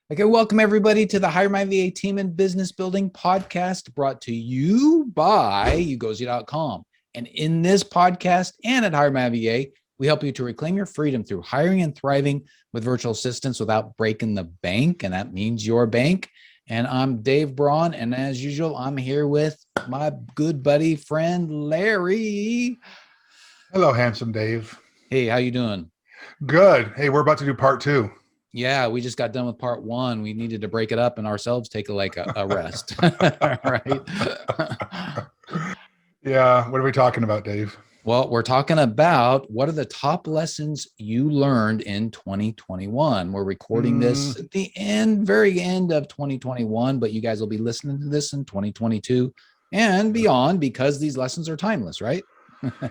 Okay, welcome everybody to the HireMyVA Team and Business Building Podcast, brought to you by ugozi.com. And in this podcast and at HireMyVA, we help you to reclaim your freedom through hiring and thriving with virtual assistants without breaking the bank, and that means your bank. And I'm Dave Braun, and as usual, I'm here with my good buddy friend Larry. Hello, handsome Dave. Hey, how you doing? Good. Hey, we're about to do part 2. Yeah, we just got done with part 1. We needed to break it up and ourselves take a rest. Right. Yeah. What are we talking about, Dave? Well, we're talking about what are the top lessons you learned in 2021. We're recording this at the very end of 2021, but you guys will be listening to this in 2022 and beyond because these lessons are timeless, right?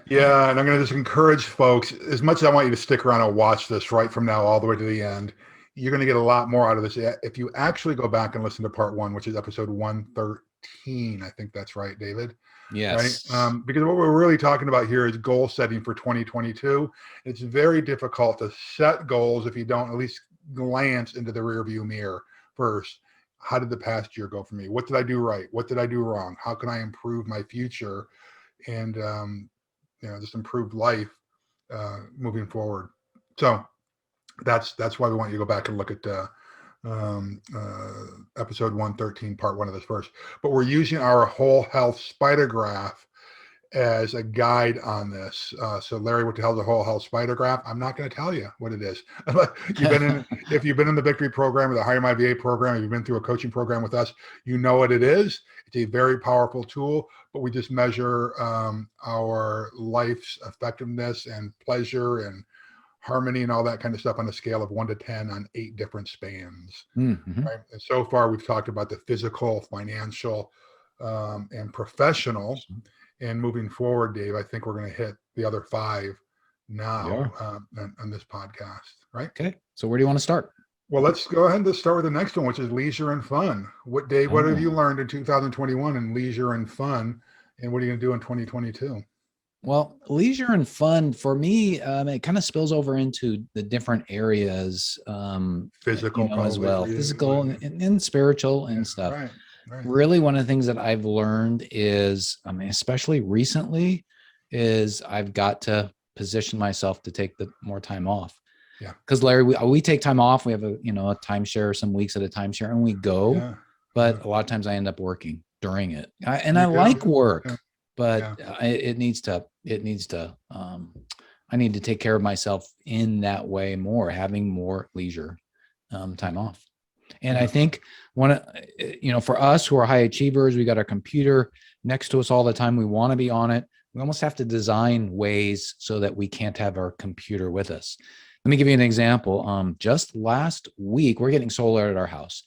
Yeah. And I'm going to just encourage folks, as much as I want you to stick around and watch this right from now all the way to the end, you're going to get a lot more out of this if you actually go back and listen to part 1, which is episode 113. I think that's right, David. Yes. Right. Because what we're really talking about here is goal setting for 2022. It's very difficult to set goals if you don't at least glance into the rearview mirror first. How did the past year go for me? What did I do right? What did I do wrong? How can I improve my future and just improve life moving forward? So that's why we want you to go back and look at episode 113, part 1 of this first. But we're using our whole health spider graph as a guide on this. So Larry, what the hell is a whole health spider graph? I'm not going to tell you what it is. If you've been in the Victory program or the HireMyVA program, if you've been through a coaching program with us, you know what it is. It's a very powerful tool, but we just measure our life's effectiveness and pleasure and harmony and all that kind of stuff on a scale of 1 to 10 on 8 different spans. Mm-hmm. Right? And so far, we've talked about the physical, financial, and professional. And moving forward, Dave, I think we're going to hit the other 5 now on this podcast, right? Okay. So where do you want to start? Well, let's go ahead and start with the next one, which is leisure and fun. What, Dave, what have you learned in 2021 in leisure and fun? And what are you going to do in 2022? Well, leisure and fun for me, it kind of spills over into the different areas, physical as well, physical and spiritual and stuff. Right. Really, one of the things that I've learned is, especially recently, is I've got to position myself to take more time off. Yeah. Because Larry, we take time off. We have a timeshare, some weeks at a timeshare, and we go. Yeah. But a lot of times I end up working during it, I like work. Yeah. But it needs to, I need to take care of myself in that way more, having more leisure time off. And I think for us who are high achievers, we got our computer next to us all the time. We want to be on it. We almost have to design ways so that we can't have our computer with us. Let me give you an example. Just last week, we're getting solar at our house.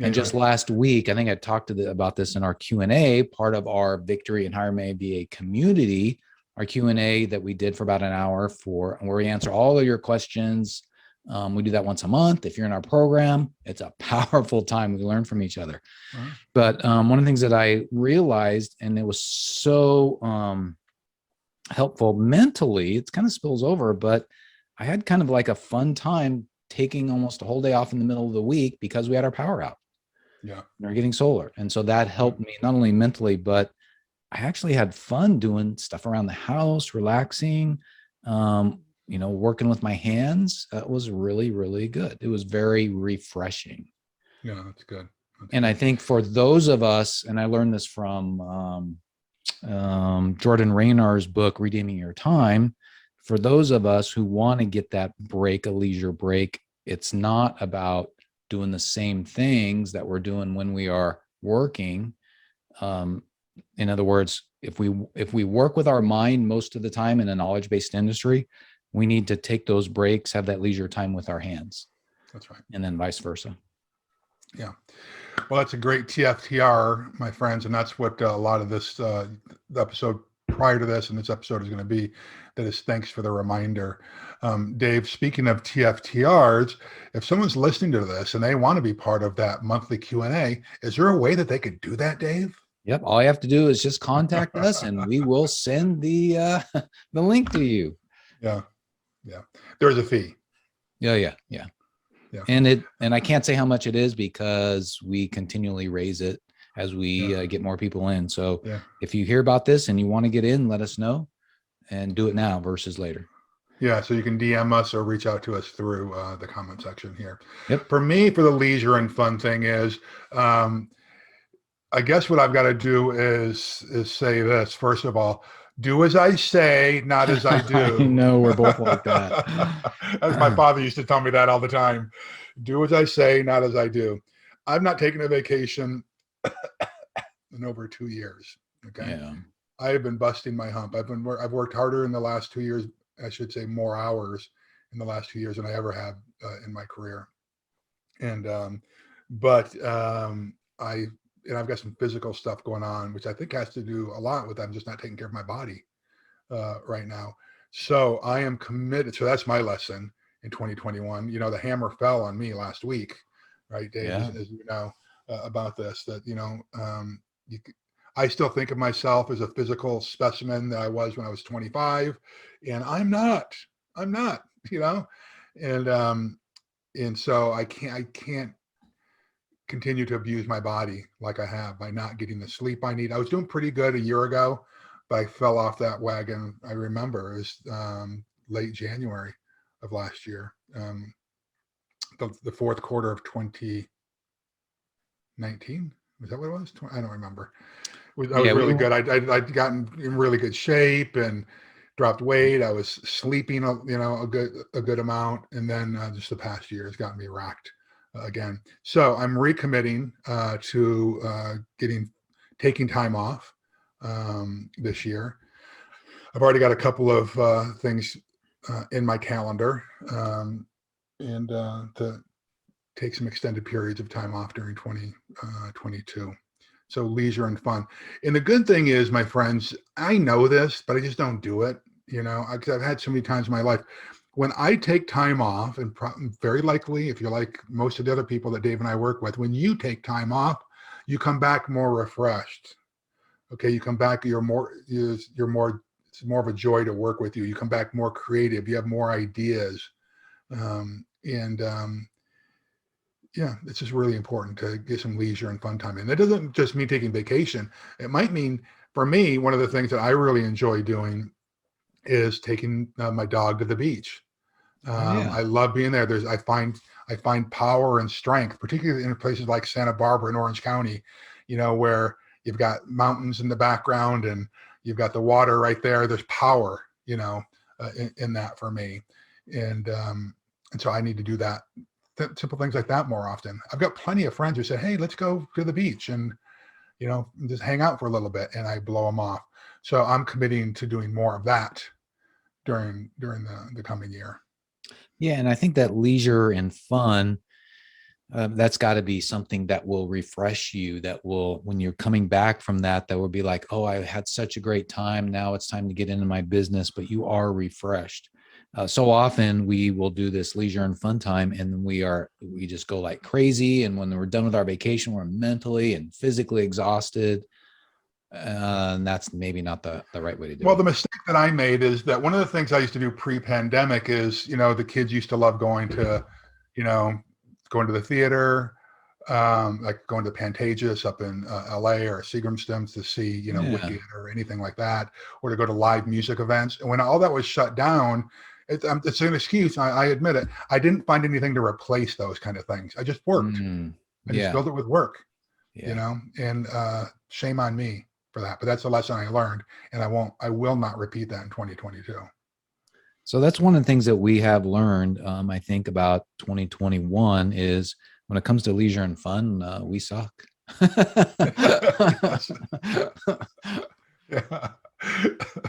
And just last week, I think I talked about this in our Q&A, part of our Victory and HireMyVA community, our Q&A that we did for about an hour where we answer all of your questions. We do that once a month. If you're in our program, it's a powerful time. We learn from each other. Uh-huh. But one of the things that I realized, and it was so helpful mentally, it kind of spills over, but I had kind of like a fun time taking almost a whole day off in the middle of the week because we had our power out. Yeah. And we're getting solar. And so that helped me not only mentally, but I actually had fun doing stuff around the house, relaxing, working with my hands. That was really, really good. It was very refreshing. Yeah, that's good. I think for those of us, and I learned this from Jordan Raynar's book, Redeeming Your Time, for those of us who want to get that break, a leisure break, it's not about doing the same things that we're doing when we are working. In other words, if we work with our mind most of the time in a knowledge-based industry, we need to take those breaks, have that leisure time with our hands. That's right. And then vice versa. Yeah. Well, that's a great TFTR, my friends. And that's what a lot of this, the episode prior to this and this episode is going to be. That is, thanks for the reminder. Dave, speaking of TFTRs, if someone's listening to this and they want to be part of that monthly Q&A, is there a way that they could do that, Dave? Yep. All you have to do is just contact us and we will send the link to you. Yeah. Yeah. There's a fee. Yeah. Yeah. And I can't say how much it is because we continually raise it as we get more people in. So if you hear about this and you want to get in, let us know and do it now versus later. Yeah, so you can DM us or reach out to us through the comment section here. Yep. For me, for the leisure and fun thing is, I guess what I've got to do is say this. First of all, do as I say, not as I do. I know we're both like that. As my father used to tell me that all the time. Do as I say, not as I do. I've not taken a vacation in over 2 years. Okay. Yeah. I have been busting my hump. I've worked harder in the last 2 years. I should say more hours in the last 2 years than I ever have in my career. And, I've got some physical stuff going on, which I think has to do a lot with I'm just not taking care of my body right now. So I am committed. So that's my lesson in 2021. The hammer fell on me last week, right, Dave, as you know, about this, that, I still think of myself as a physical specimen that I was when I was 25, and I'm not, and so I can't continue to abuse my body like I have by not getting the sleep I need. I was doing pretty good a year ago, but I fell off that wagon. I remember it was late January of last year, the fourth quarter of 2019. Was that what it was? I don't remember. I was really good. I'd gotten in really good shape and dropped weight. I was sleeping, a good amount. And then just the past year has gotten me racked again. So I'm recommitting to taking time off this year. I've already got a couple of things in my calendar and to take some extended periods of time off during 2022. So leisure and fun. And the good thing is, my friends, I know this, but I just don't do it, because I've had so many times in my life when I take time off, and very likely, if you're like most of the other people that Dave and I work with, when you take time off, you come back more refreshed. Okay. You come back, it's more of a joy to work with you. You come back more creative. You have more ideas. It's just really important to get some leisure and fun time. And that doesn't just mean taking vacation. It might mean, for me, one of the things that I really enjoy doing is taking my dog to the beach. I love being there. I find power and strength, particularly in places like Santa Barbara in Orange County, where you've got mountains in the background and you've got the water right there. There's power, in that for me. And so I need to do that. Simple things like that more often. I've got plenty of friends who say, hey, let's go to the beach and, just hang out for a little bit, and I blow them off. So I'm committing to doing more of that during the coming year. Yeah. And I think that leisure and fun, that's got to be something that will refresh you, that will, when you're coming back from that will be like, oh, I had such a great time. Now it's time to get into my business, but you are refreshed. So often we will do this leisure and fun time, and we just go like crazy. And when we're done with our vacation, we're mentally and physically exhausted. And that's maybe not the right way to do it. Well, the mistake that I made is that one of the things I used to do pre-pandemic is, the kids used to love going to the theater, like going to Pantages up in LA or Seagram's to see, Wicked or anything like that, or to go to live music events. And when all that was shut down, it's an excuse. I admit it. I didn't find anything to replace those kind of things. I just worked. I just filled it with work, and shame on me for that. But that's a lesson I learned, and I will not repeat that in 2022. So that's one of the things that we have learned, I think, about 2021 is when it comes to leisure and fun, we suck.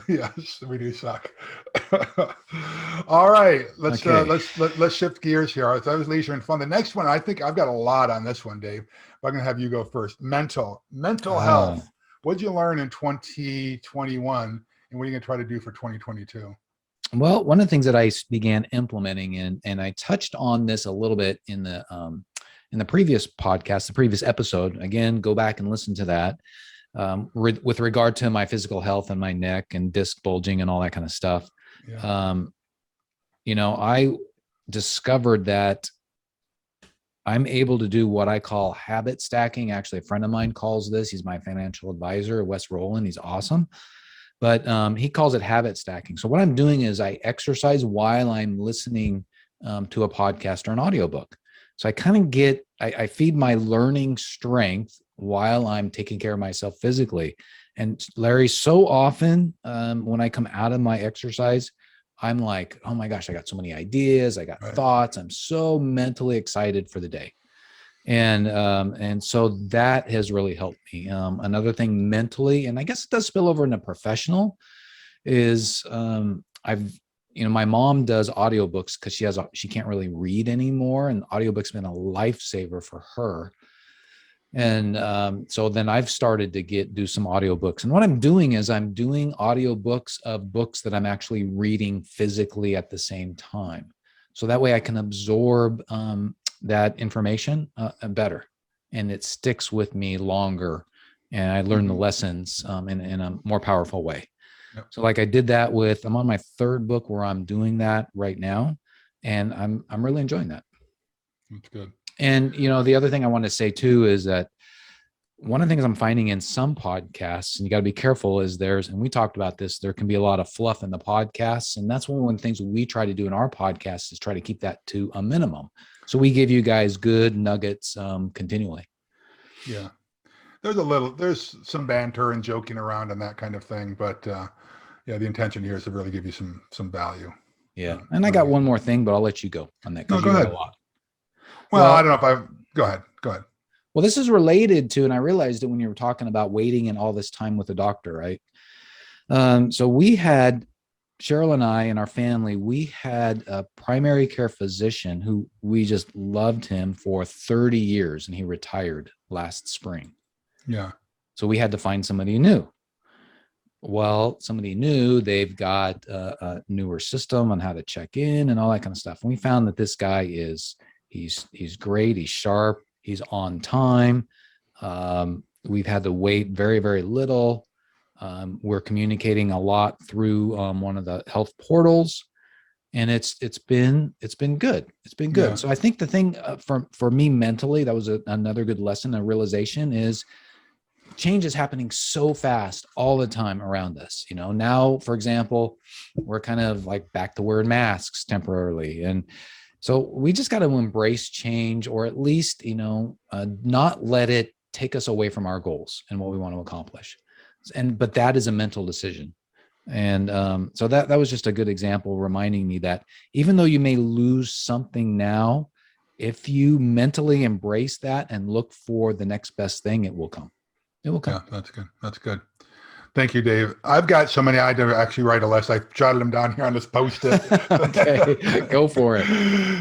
Yes, we do suck. All right, let's shift gears here. That was leisure and fun. The next one, I think I've got a lot on this one, Dave. But I'm going to have you go first. Mental health. What did you learn in 2021, and what are you going to try to do for 2022? Well, one of the things that I began implementing, and I touched on this a little bit in the previous podcast, the previous episode. Again, go back and listen to that. With regard to my physical health and my neck and disc bulging and all that kind of stuff. I discovered that I'm able to do what I call habit stacking. Actually, a friend of mine calls this, he's my financial advisor, Wes Rowland. He's awesome. But he calls it habit stacking. So what I'm doing is I exercise while I'm listening to a podcast or an audiobook. So I kind of I feed my learning strength while I'm taking care of myself physically. And Larry, so often when I come out of my exercise, I'm like, oh my gosh, I got so many ideas. I got thoughts. I'm so mentally excited for the day. And so that has really helped me. Another thing mentally, and I guess it does spill over into professional, is my mom does audiobooks because she can't really read anymore, and audiobooks been a lifesaver for her. And so then I've started to do some audiobooks. And what I'm doing is I'm doing audiobooks of books that I'm actually reading physically at the same time. So that way I can absorb that information better, and it sticks with me longer, and I learn the lessons in a more powerful way. Yep. So like I did that I'm on my third book where I'm doing that right now, and I'm really enjoying that. That's good. And, the other thing I want to say too is that one of the things I'm finding in some podcasts, and you got to be careful, is and we talked about this, there can be a lot of fluff in the podcasts. And that's one of the things we try to do in our podcast is try to keep that to a minimum. So we give you guys good nuggets continually. Yeah. There's some banter and joking around and that kind of thing. But the intention here is to really give you some value. Yeah. And I got one more thing, but I'll let you go on that. No, go ahead. A lot. Well, I don't know if go ahead. Well, this is related to, and I realized it when you were talking about waiting and all this time with the doctor, right? So we had, Cheryl and I and our family, we had a primary care physician who we just loved him for 30 years, and he retired last spring. Yeah. So we had to find somebody new. Well, somebody new, they've got a newer system on how to check in and all that kind of stuff. And we found that this guy he's great. He's sharp. He's on time. We've had to wait very, very little. We're communicating a lot through one of the health portals, and it's been good. It's been good. Yeah. So I think the thing for me mentally, that was another good lesson, a realization is change is happening so fast all the time around us. Now, for example, we're kind of like back to wearing masks temporarily, and so we just got to embrace change, or at least, not let it take us away from our goals and what we want to accomplish. But that is a mental decision. And so that was just a good example reminding me that even though you may lose something now, if you mentally embrace that and look for the next best thing, it will come. It will come. Yeah, that's good. Thank you, Dave. I've got so many. I had to actually write a list. I jotted them down here on this Post-it. Okay, go for it.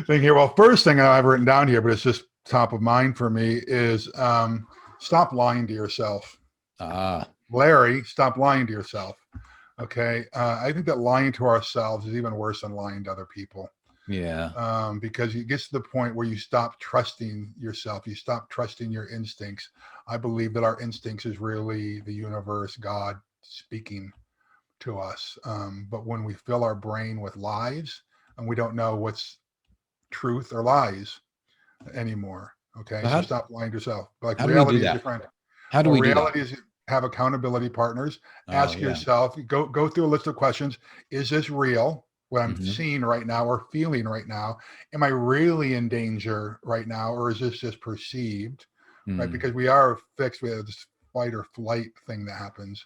Thing here. Well, first thing I've written down here, but it's just top of mind for me, is stop lying to yourself. Larry, stop lying to yourself. Okay. I think that lying to ourselves is even worse than lying to other people. Yeah. Because it gets to the point where you stop trusting yourself. You stop trusting your instincts. I believe that our instincts is really the universe, God speaking to us. But when we fill our brain with lies and we don't know what's truth or lies anymore. Okay. So stop lying to yourself. Like reality is your friend. How do we do that? Reality is have accountability partners. Ask yourself, go through a list of questions. Is this real? What I'm seeing right now or feeling right now? Am I really in danger right now? Or is this just perceived? Right? Because we are fixed with this fight or flight thing that happens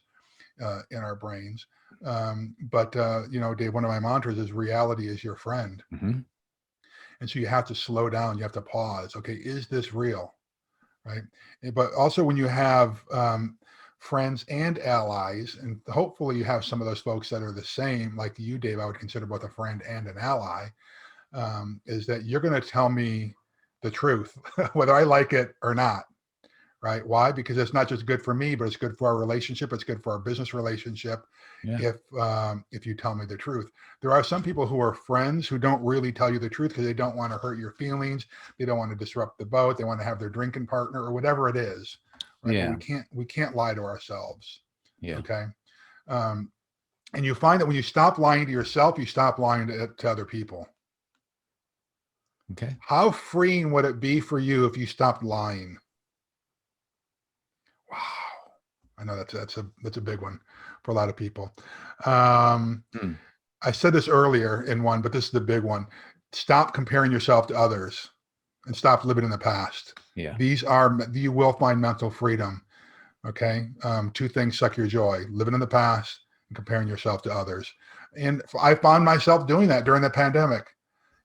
in our brains. But Dave, one of my mantras is reality is your friend. And so you have to slow down. You have to pause. Okay, is this real? Right? But also when you have friends and allies, and hopefully you have some of those folks that are the same, like you, Dave, I would consider both a friend and an ally, is that you're going to tell me the truth, whether I like it or not. Right? Why? Because it's not just good for me, but it's good for our relationship. It's good for our business relationship. Yeah. If you tell me the truth. There are some people who are friends who don't really tell you the truth because they don't want to hurt your feelings. They don't want to disrupt the boat. They want to have their drinking partner or whatever it is. Right? Yeah. But we can't lie to ourselves. Yeah. Okay. And you find that when you stop lying to yourself, you stop lying to other people. Okay. How freeing would it be for you if you stopped lying? Wow. I know that's a big one for a lot of people. Hmm. I said this earlier in one, but this is the big one. Stop comparing yourself to others and stop living in the past. Yeah. You will find mental freedom. Okay. Two things suck your joy: living in the past and comparing yourself to others. And I found myself doing that during the pandemic.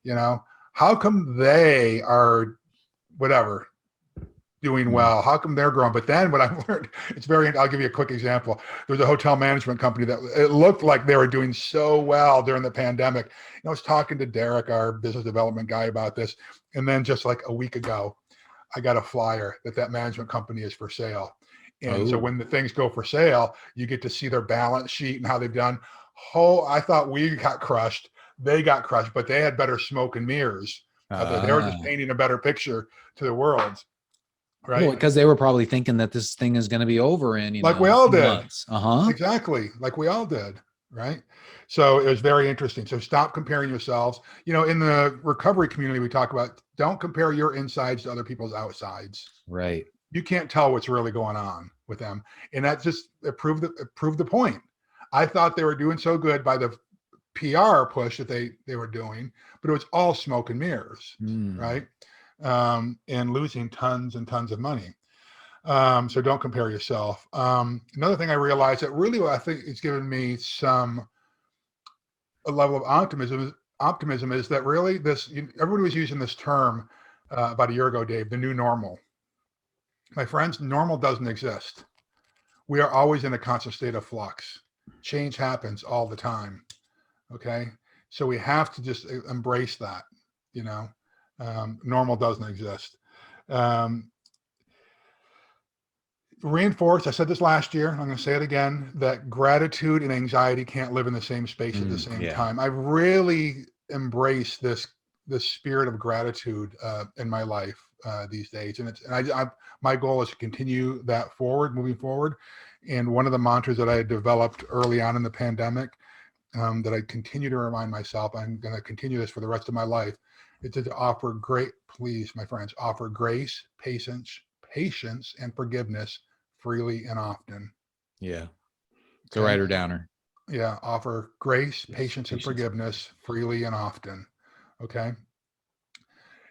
You know, how come they are whatever doing Hmm. well? How come they're growing? But then what I've learned, I'll give you a quick example. There's a hotel management company that it looked like they were doing so well during the pandemic. I was talking to Derek, our business development guy, about this. And then just like a week ago, I got a flyer that management company is for sale. And so Oh. when the things go for sale, you get to see their balance sheet and how they've done. I thought we got crushed. They got crushed, but they had better smoke and mirrors. They were just Ah. painting a better picture to the world, Well, right? because they were probably thinking that this thing is going to be over in, Like we a all few did. months. Uh-huh. Exactly. Like we all did. Right. So it was very interesting. So stop comparing yourselves. In the recovery community, we talk about don't compare your insides to other people's outsides. Right. You can't tell what's really going on with them. And that just it proved the point. I thought they were doing so good by the PR push that they were doing, but it was all smoke and mirrors. Hmm. Right. And losing tons and tons of money. So don't compare yourself. Another thing I realized that really I think it's given me a level of optimism is that really everybody was using this term about a year ago, Dave, the new normal. My friends, normal doesn't exist. We are always in a constant state of flux. Change happens all the time. Okay. So we have to just embrace that, normal doesn't exist. Um, I said this last year, I'm going to say it again, that gratitude and anxiety can't live in the same space at the same Yeah. time. I've really embraced this spirit of gratitude in my life these days. My goal is to continue that moving forward. And one of the mantras that I had developed early on in the pandemic that I continue to remind myself, I'm going to continue this for the rest of my life, is to please, my friends, offer grace, patience, and forgiveness freely and often. Yeah. It's a Okay. writer downer. Yeah. Offer grace, Yes, patience, and patience. forgiveness freely and often. Okay.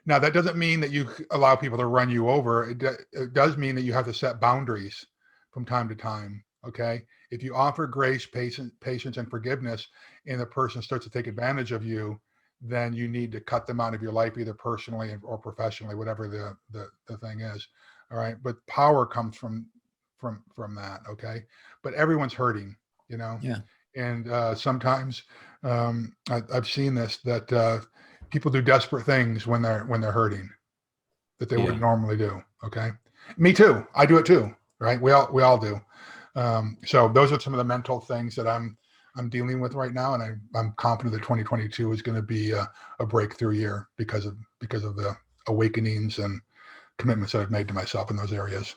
Now, that doesn't mean that you allow people to run you over. It does mean that you have to set boundaries from time to time. Okay. If you offer grace, patience, and forgiveness, and the person starts to take advantage of you, then you need to cut them out of your life, either personally or professionally, whatever the thing is. All right. But power comes from that. Okay. But everyone's hurting, Yeah. and sometimes I've seen this that people do desperate things when they're hurting that they Yeah. wouldn't normally do. Okay. Me too. I do it too. Right. We all do. So those are some of the mental things that I'm dealing with right now. And I'm confident that 2022 is going to be a breakthrough year because of the awakenings and commitments that I've made to myself in those areas.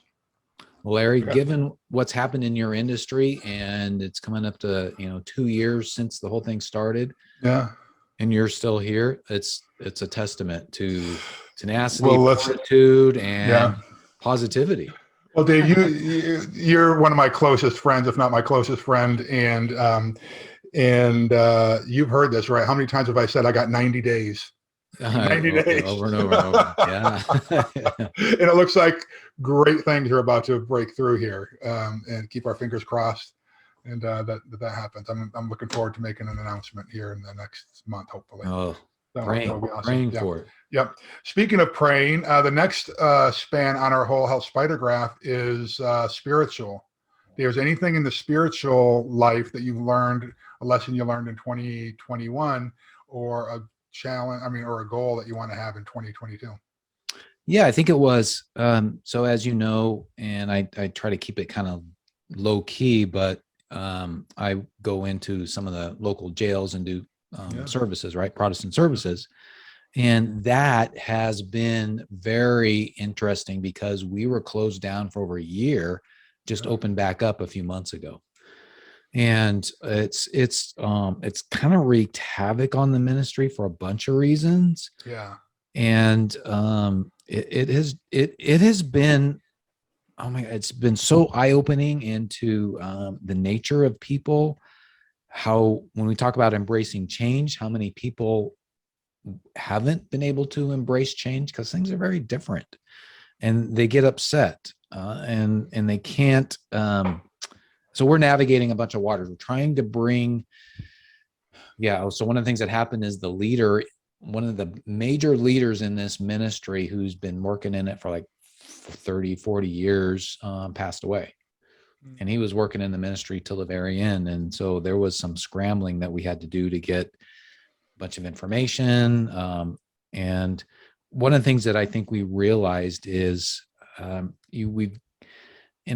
Well, Larry, Okay. given what's happened in your industry and it's coming up to, 2 years since the whole thing started Yeah. and you're still here, it's a testament to tenacity, Well, fortitude, yeah. and positivity. Well, Dave, you're one of my closest friends, if not my closest friend, and you've heard this, right? How many times have I said I got 90 days? 90 days. Over and over and over. Yeah. And it looks like great things are about to break through here, and keep our fingers crossed, and that happens. I'm looking forward to making an announcement here in the next month, hopefully. Oh, So that'll praying, be awesome. praying Yeah. for it. Yep. Speaking of praying, the next span on our whole health spider graph is spiritual. There's anything in the spiritual life that you've learned, a lesson you learned in 2021, or a challenge, or a goal that you want to have in 2022? Yeah, I think it was. So as you know, and I try to keep it kind of low key, but I go into some of the local jails and do Yeah. services, right? Protestant services. And that has been very interesting because we were closed down for over a year, just Yeah. opened back up a few months ago. And it's kind of wreaked havoc on the ministry for a bunch of reasons. Yeah. And it has been, oh my God, it's been so eye-opening into the nature of people. How, when we talk about embracing change, how many people haven't been able to embrace change because things are very different, and they get upset, and they can't. So we're navigating a bunch of waters. We're trying to bring, yeah. So one of the things that happened is the leader, one of the major leaders in this ministry, who's been working in it for like 30, 40 years, passed away. And he was working in the ministry till the very end. And so there was some scrambling that we had to do to get a bunch of information. And one of the things that I think we realized is, and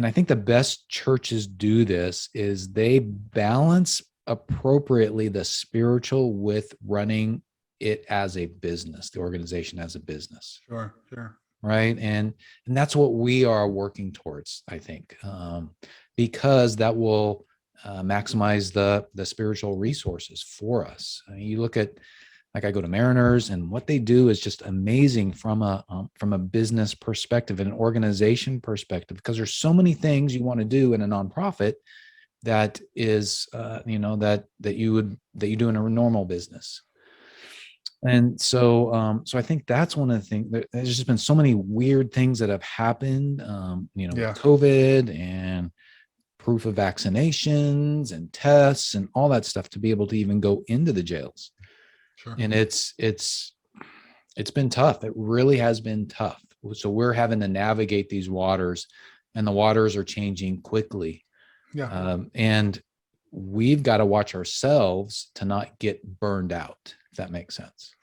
I think the best churches do this, is they balance appropriately the spiritual with running it as a business, the organization as a business. Sure. Right. And that's what we are working towards, I think, because that will maximize the spiritual resources for us. I mean, you look at, like, I go to Mariners, and what they do is just amazing from a business perspective and an organization perspective, because there's so many things you want to do in a nonprofit that is, that you do in a normal business. And so, so I think that's one of the things. There's just been so many weird things that have happened, with COVID and proof of vaccinations and tests and all that stuff to be able to even go into the jails. Sure. And it's been tough. It really has been tough. So we're having to navigate these waters, and the waters are changing quickly. Yeah. And we've got to watch ourselves to not get burned out, if that makes sense.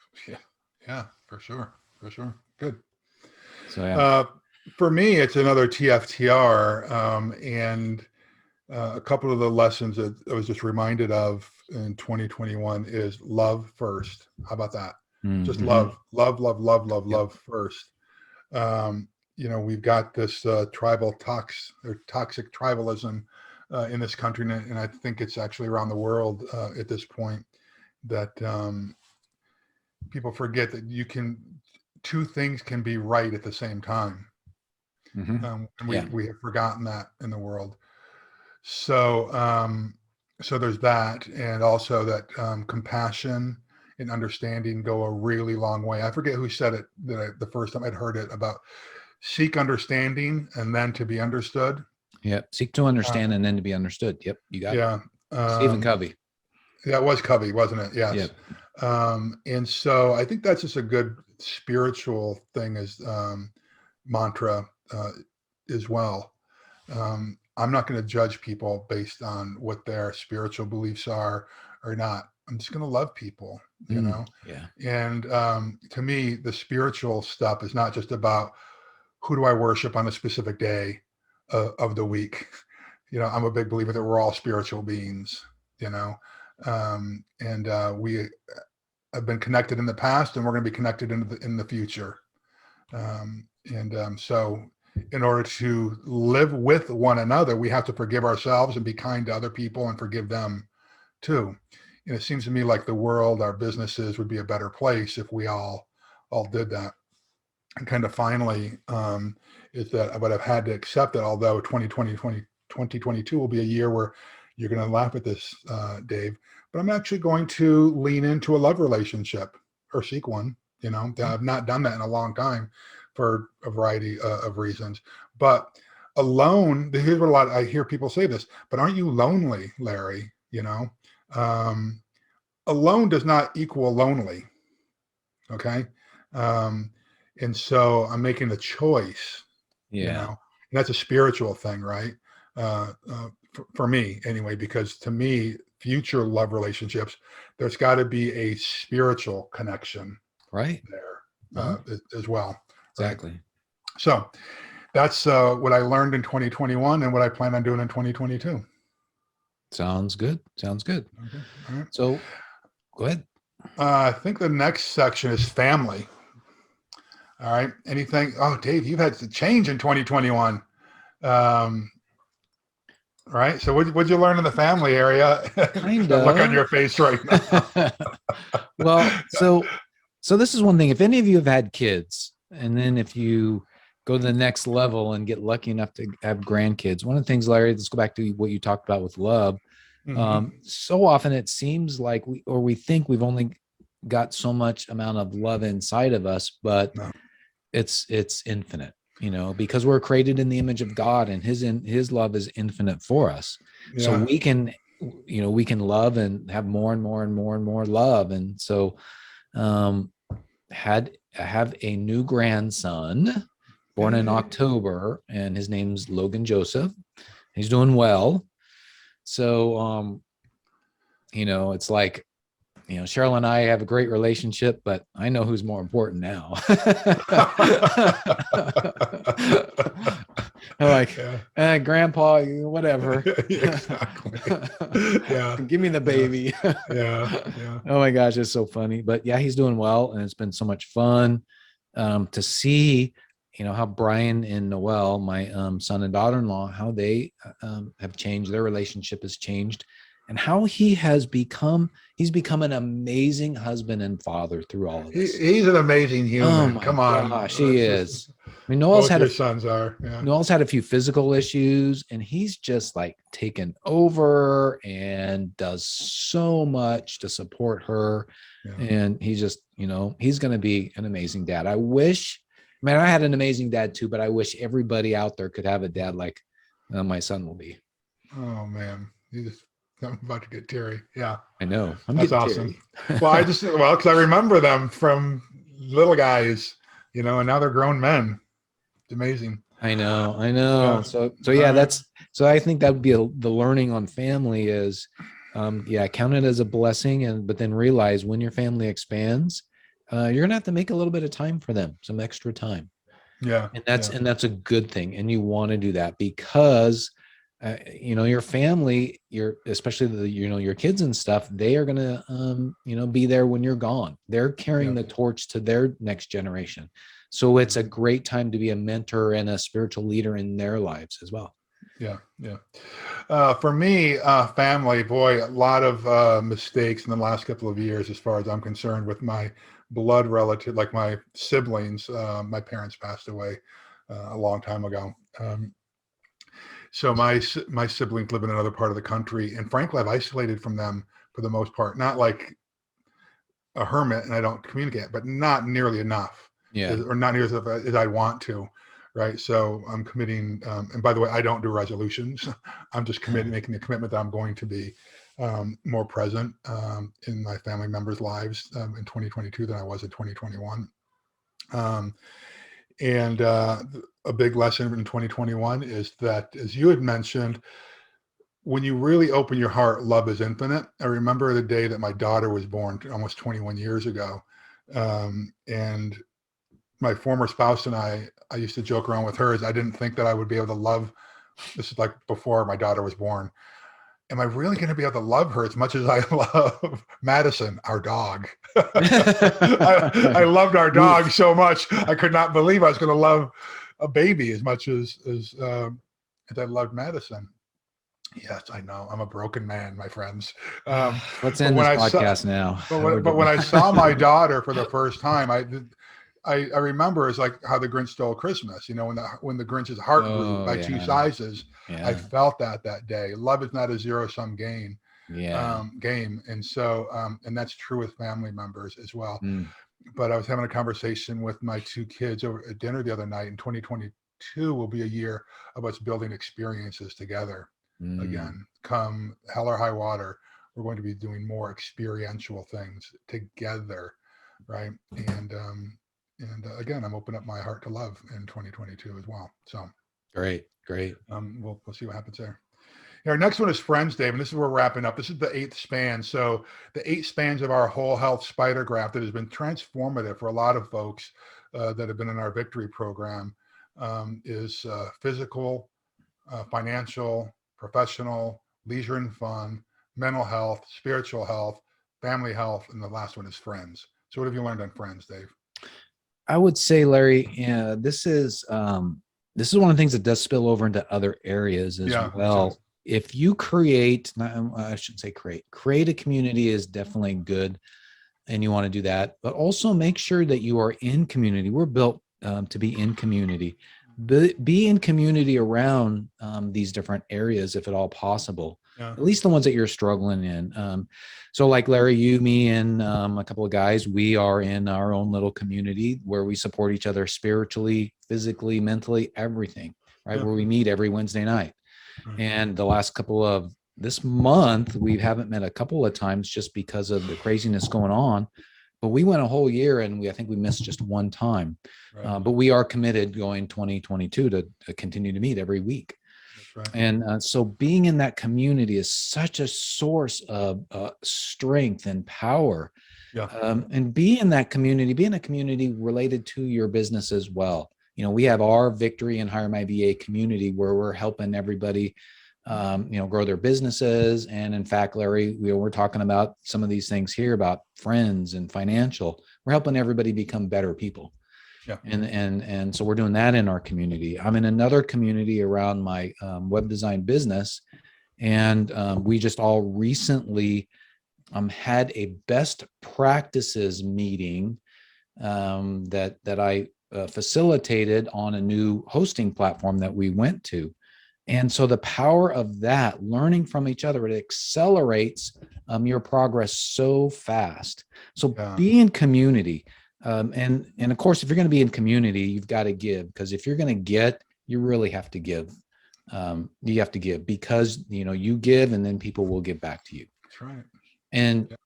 Yeah, for sure. Good. So yeah. For me, it's another TFTR, and a couple of the lessons that I was just reminded of in 2021 is love first. How about that? Mm-hmm. Just love first. We've got this toxic tribalism in this country, and I think it's actually around the world at this point, that people forget that two things can be right at the same time. Mm-hmm. And we have forgotten that in the world. So there's that, and also that compassion and understanding go a really long way. I forget who said it the first time I'd heard it, about seek understanding and then to be understood. Yep. Seek to understand and then to be understood. Yep. You got it. Stephen Covey. Yeah, it was Covey, wasn't it? Yes. Yep. And so I think that's just a good spiritual thing as mantra as well. I'm not going to judge people based on what their spiritual beliefs are or not. I'm just going to love people, know? Yeah. And to me, the spiritual stuff is not just about who do I worship on a specific day of the week. I'm a big believer that we're all spiritual beings, and we have been connected in the past, and we're going to be connected in the future. So in order to live with one another, we have to forgive ourselves and be kind to other people and forgive them too. And it seems to me like the world, our businesses, would be a better place if we all did that. And kind of finally, is that what I've had to accept, that although 2022 will be a year where you're going to laugh at this, Dave, but I'm actually going to lean into a love relationship, or seek one. I've not done that in a long time for a variety of reasons. But alone, here's what I hear people say this, but aren't you lonely, Larry? Alone does not equal lonely. Okay. And so I'm making a choice, and that's a spiritual thing, right? For me anyway, because to me, future love relationships, there's got to be a spiritual connection right there as well. Exactly. Right? So that's what I learned in 2021 and what I plan on doing in 2022. Sounds good. Okay. All right. So go ahead. I think the next section is family. All right. Anything? Oh, Dave, you've had to change in 2021. Right. So what'd you learn in the family area? Kind of. Look on your face right now. Well, so So this is one thing. If any of you have had kids, and then if you go to the next level and get lucky enough to have grandkids, one of the things, Larry, let's go back to what you talked about with love. So often it seems like we think we've only got so much amount of love inside of us, but No. it's infinite, because we're created in the image of God, and his love is infinite for us. Yeah. So we can love and have more and more and more and more love. And so have a new grandson born in October, and his name's Logan Joseph. He's doing well. So it's like, Cheryl and I have a great relationship, but I know who's more important now. I'm like, Grandpa, whatever. Exactly. Yeah. Give me the baby. Yeah. Oh my gosh, it's so funny. But yeah, he's doing well, and it's been so much fun to see, how Brian and Noelle, my son and daughter-in-law, how they have changed. Their relationship has changed, and how he's become an amazing husband and father through all of this. He's an amazing human. Oh my Come on. gosh, he is. I mean, Noelle's had sons are. Yeah. Noelle's had a few physical issues, and he's just like taken over and does so much to support her. Yeah. And he's just, he's going to be an amazing dad. I had an amazing dad too, but I wish everybody out there could have a dad like my son will be. Oh man, I'm about to get teary. Yeah, I know. That's awesome. Well, because I remember them from little guys, and now they're grown men. It's amazing. I know. Yeah. So yeah, so I think that would be the learning on family is, count it as a blessing, but then realize when your family expands, you're gonna have to make a little bit of time for them, some extra time. Yeah, and that's a good thing, and you want to do that because. Your family, especially your kids and stuff, they are going to, be there when you're gone. They're carrying the torch to their next generation. So it's a great time to be a mentor and a spiritual leader in their lives as well. Yeah. For me, family, boy, a lot of mistakes in the last couple of years, as far as I'm concerned, with my blood relative, like my siblings. My parents passed away a long time ago. So my siblings live in another part of the country, and frankly, I've isolated from them for the most part. Not like a hermit, and I don't communicate, but not nearly enough, or not nearly as I want to, right? So I'm committing, and by the way, I don't do resolutions. I'm just making the commitment that I'm going to be more present in my family members' lives in 2022 than I was in 2021. And a big lesson in 2021 is that, as you had mentioned, when you really open your heart, love is infinite. I remember the day that my daughter was born almost 21 years ago. And my former spouse and I used to joke around with her as I didn't think that I would be able to love, this is like before my daughter was born. Am I really going to be able to love her as much as I love Madison, our dog? I loved our dog so much. I could not believe I was going to love a baby as much as I loved Madison. Yes, I know. I'm a broken man, my friends. Let's end this podcast now. But when I saw my daughter for the first time, I remember it's like how the Grinch Stole Christmas. When the Grinch's heart grew by two sizes. Yeah. I felt that day. Love is not a zero-sum game. And so and that's true with family members as well. But I was having a conversation with my two kids over at dinner the other night. In 2022 will be a year of us building experiences together. Again, come hell or high water, we're going to be doing more experiential things together, right? And again, I'm opening up my heart to love in 2022 as well. So great. We'll see what happens there. Our next one is friends, Dave, and this is where we're wrapping up. This is the 8th span. So the 8 spans of our whole health spider graph that has been transformative for a lot of folks that have been in our victory program is physical, financial, professional, leisure and fun, mental health, spiritual health, family health, and the last one is friends. So what have you learned on friends, Dave? I would say, Larry, this is one of the things that does spill over into other areas as well. If you create a community is definitely good. and you want to do that, but also make sure that you are in community. We're built to be in community. Be in community around these different areas, if at all possible, Yeah. at least the ones that you're struggling in. So like Larry, you, me, and a couple of guys, we are in our own little community where we support each other spiritually, physically, mentally, everything, right? Yeah. Where we meet every Wednesday night. Right. And the last couple of this month, we haven't met a couple of times just because of the craziness going on. But we went a whole year and I think we missed just one time. Right. But we are committed going 2022 to continue to meet every week. That's right. And so being in that community is such a source of strength and power. Yeah. And be in that community, be in a community related to your business as well. We have our Victory and HireMyVA community where we're helping everybody grow their businesses. And in fact, Larry, we're talking about some of these things here about friends and financial. We're helping everybody become better people. Yeah. And so we're doing that in our community. I'm in another community around my web design business. And we just all recently had a best practices meeting that I facilitated on a new hosting platform that we went to. And so the power of that, learning from each other, it accelerates your progress so fast. So be in community. And of course, if you're going to be in community, you've got to give, because if you're going to get, you really have to give. You have to give because, you give and then people will give back to you. That's right. And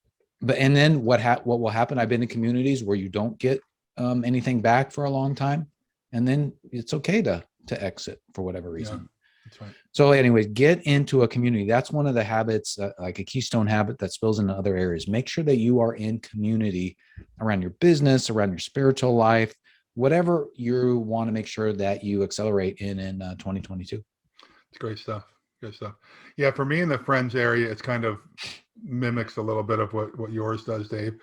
then what will happen? I've been in communities where you don't get anything back for a long time, and then it's okay to exit for whatever reason. Yeah. That's right. So anyways, get into a community. That's one of the habits, like a keystone habit that spills into other areas. Make sure that you are in community around your business, around your spiritual life, whatever you want to make sure that you accelerate in 2022. It's great stuff. Good stuff. Yeah, for me in the friends area, it's kind of mimics a little bit of what yours does, Dave.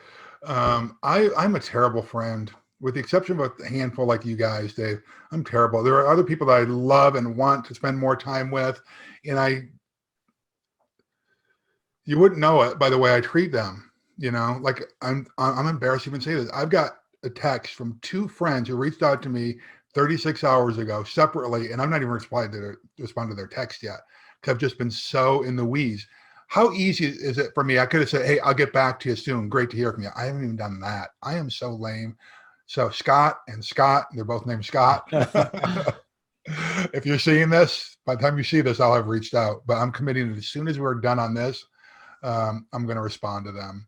I'm a terrible friend. With the exception of a handful like you guys, Dave, I'm terrible. There are other people that I love and want to spend more time with, and you wouldn't know it by the way I treat them. Like I'm embarrassed to even say this. I've got a text from two friends who reached out to me 36 hours ago separately, and I'm not even respond to their text yet because I've just been so in the weeds. How easy is it for me? I could have said, "Hey, I'll get back to you soon. Great to hear from you." I haven't even done that. I am so lame. So Scott, they're both named Scott. If you're seeing this, by the time you see this, I'll have reached out. But I'm committing that as soon as we're done on this, I'm going to respond to them.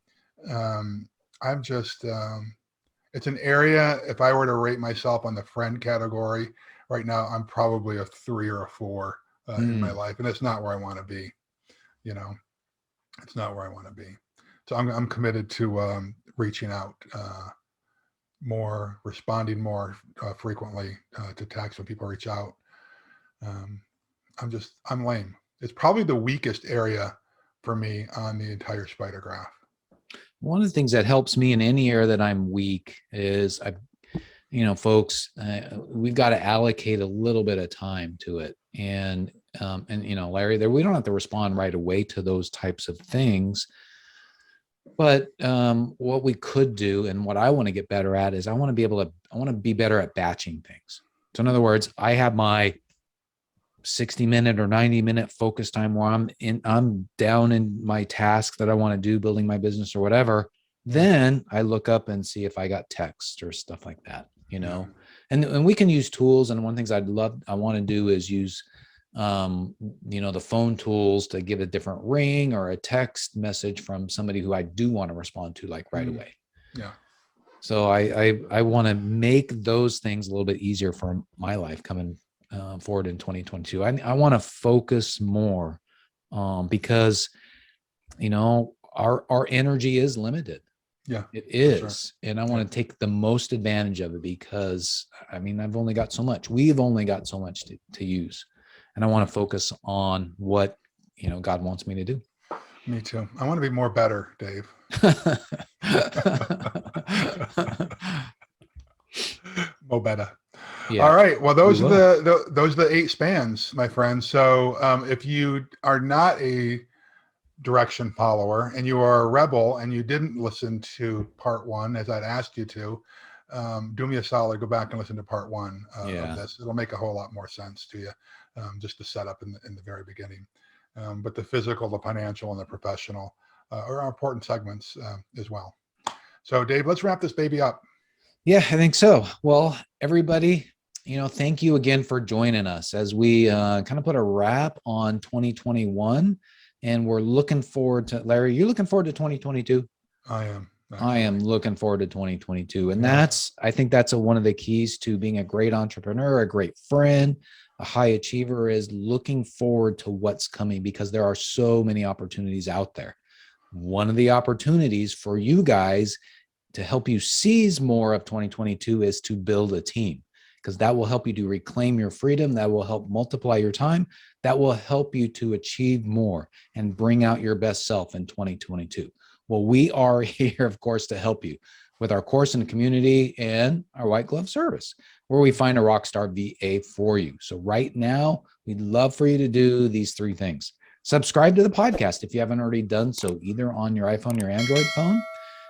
It's an area, if I were to rate myself on the friend category right now, I'm probably a 3 or a 4 in my life. And it's not where I want to be. It's not where I want to be. So I'm committed to reaching out more, responding more frequently to text when people reach out. I'm lame. It's probably the weakest area for me on the entire spider graph. One of the things that helps me in any area that I'm weak is folks, we've got to allocate a little bit of time to it. And Larry, we don't have to respond right away to those types of things. But what we could do, and what I want to get better at, is I want to be better at batching things. So in other words, I have my 60-minute or 90-minute focus time where I'm down in my task that I want to do, building my business or whatever. Then I look up and see if I got text or stuff like that, and we can use tools. And one of the things I want to do is use, the phone tools to give a different ring or a text message from somebody who I do want to respond to like right away. Yeah. So I want to make those things a little bit easier for my life coming forward in 2022. I want to focus more because, our energy is limited. Yeah, it is. Sure. And I want to take the most advantage of it because I've only got so much. We've only got so much to use. And I want to focus on what, God wants me to do. Me too. I want to be more better, Dave. More better. Yeah. All right. Well, those are the 8 spans, my friends. So if you are not a direction follower and you are a rebel and you didn't listen to part one as I'd asked you to, do me a solid, go back and listen to part one of this. It'll make a whole lot more sense to you, just the setup in the very beginning. But the physical, the financial, and the professional are important segments as well. So Dave, let's wrap this baby up. Yeah, I think so. Well, everybody, thank you again for joining us as we kind of put a wrap on 2021. And we're looking forward to, Larry, you looking forward to 2022? I am. Actually. I am looking forward to 2022. And I think that's one of the keys to being a great entrepreneur, a great friend, a high achiever, is looking forward to what's coming, because there are so many opportunities out there. One of the opportunities for you guys to help you seize more of 2022 is to build a team, because that will help you to reclaim your freedom. That will help multiply your time. That will help you to achieve more and bring out your best self in 2022. Well, we are here, of course, to help you with our course in the community and our white glove service, where we find a rockstar VA for you. So right now, we'd love for you to do these 3 things. Subscribe to the podcast if you haven't already done so, either on your iPhone, your Android phone,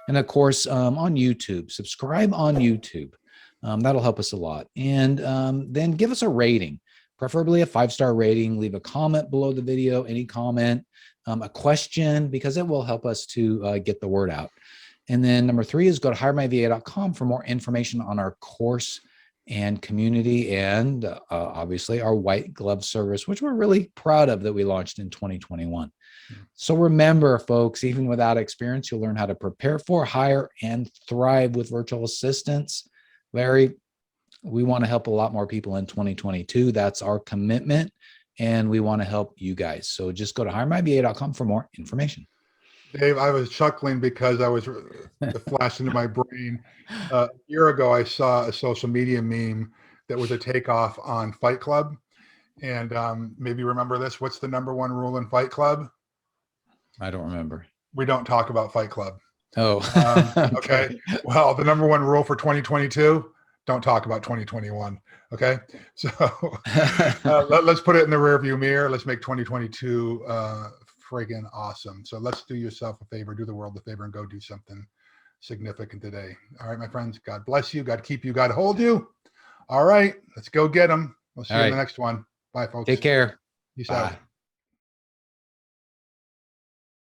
and of course, on YouTube. Subscribe on YouTube. That'll help us a lot. And then give us a rating, preferably a 5-star rating. Leave a comment below the video, any comment, a question, because it will help us to get the word out. And then number 3 is go to HireMyVA.com for more information on our course and community, and obviously our white glove service, which we're really proud of that we launched in 2021. So remember, folks, even without experience, you'll learn how to prepare for, hire, and thrive with virtual assistants. Larry, we want to help a lot more people in 2022. That's our commitment, and we want to help you guys. So just go to HireMyVA.com for more information. Dave, I was chuckling because it flashed into my brain. A year ago, I saw a social media meme that was a takeoff on Fight Club. And maybe remember this. What's the number 1 rule in Fight Club? I don't remember. We don't talk about Fight Club. Oh, okay. Well, the number 1 rule for 2022, don't talk about 2021. Okay. So let's put it in the rearview mirror. Let's make 2022 friggin' awesome. So let's do yourself a favor, do the world a favor, and go do something significant today. All right, my friends, God bless you. God keep you. God hold you. All right, let's go get them. We'll see you in the next one. Bye, folks. Take care. Peace out.